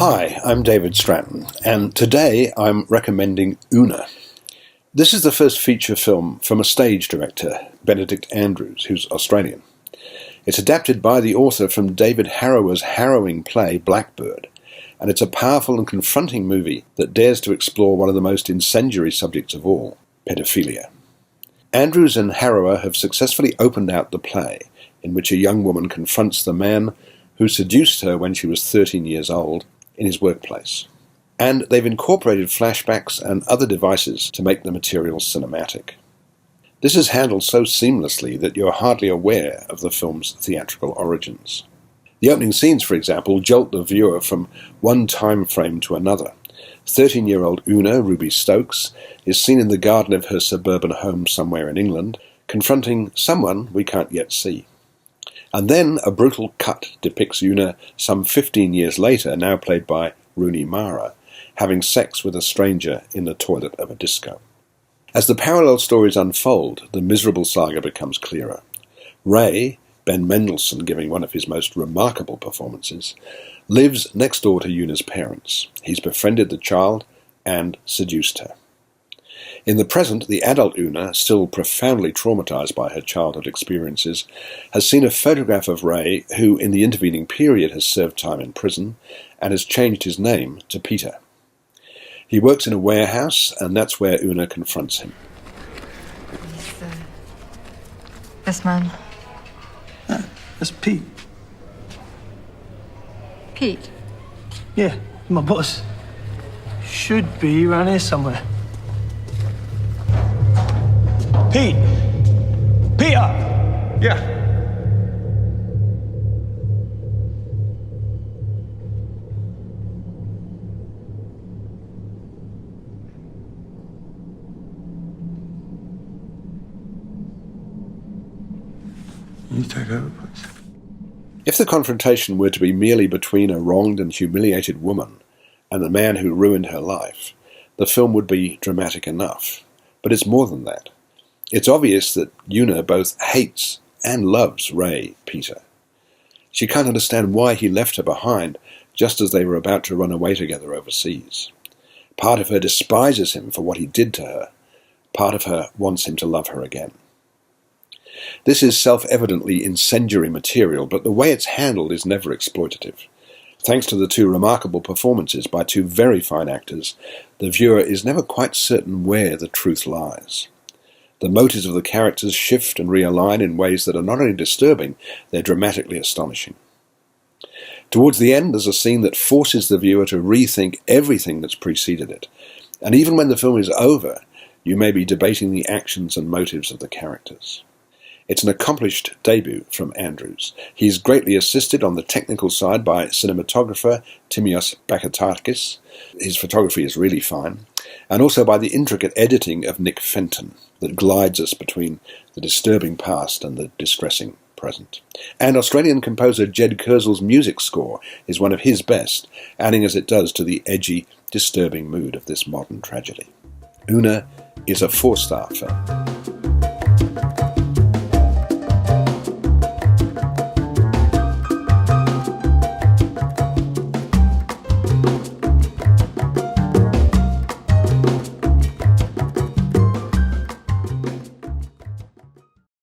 Hi, I'm David Stratton, and today I'm recommending Una. This is the first feature film from a stage director, Benedict Andrews, who's Australian. It's adapted by the author from David Harrower's harrowing play Blackbird, and it's a powerful and confronting movie that dares to explore one of the most incendiary subjects of all, pedophilia. Andrews and Harrower have successfully opened out the play, in which a young woman confronts the man who seduced her when she was 13 years old in his workplace. And they've incorporated flashbacks and other devices to make the material cinematic. This is handled so seamlessly that you're hardly aware of the film's theatrical origins. The opening scenes, for example, jolt the viewer from one time frame to another. 13-year-old Una, Ruby Stokes, is seen in the garden of her suburban home somewhere in England, confronting someone we can't yet see. And then a brutal cut depicts Una some 15 years later, now played by Rooney Mara, having sex with a stranger in the toilet of a disco. As the parallel stories unfold, the miserable saga becomes clearer. Ray, Ben Mendelsohn giving one of his most remarkable performances, lives next door to Una's parents. He's befriended the child and seduced her. In the present, the adult Una, still profoundly traumatized by her childhood experiences, has seen a photograph of Ray, who in the intervening period has served time in prison and has changed his name to Peter. He works in a warehouse, and that's where Una confronts him. This man. That's Pete. Pete? Yeah, my boss. Should be around here somewhere. Pete! Peter! Yeah. You take over, please. If the confrontation were to be merely between a wronged and humiliated woman and the man who ruined her life, the film would be dramatic enough. But it's more than that. It's obvious that Una both hates and loves Ray, Peter. She can't understand why he left her behind just as they were about to run away together overseas. Part of her despises him for what he did to her. Part of her wants him to love her again. This is self-evidently incendiary material, but the way it's handled is never exploitative. Thanks to the two remarkable performances by two very fine actors, the viewer is never quite certain where the truth lies. The motives of the characters shift and realign in ways that are not only disturbing, they're dramatically astonishing. Towards the end, there's a scene that forces the viewer to rethink everything that's preceded it. And even when the film is over, you may be debating the actions and motives of the characters. It's an accomplished debut from Andrews. He's greatly assisted on the technical side by cinematographer Timios Bakatakis. His photography is really fine. And also by the intricate editing of Nick Fenton that glides us between the disturbing past and the distressing present. And Australian composer Jed Kurzel's music score is one of his best, adding as it does to the edgy, disturbing mood of this modern tragedy. Una is a 4-star film.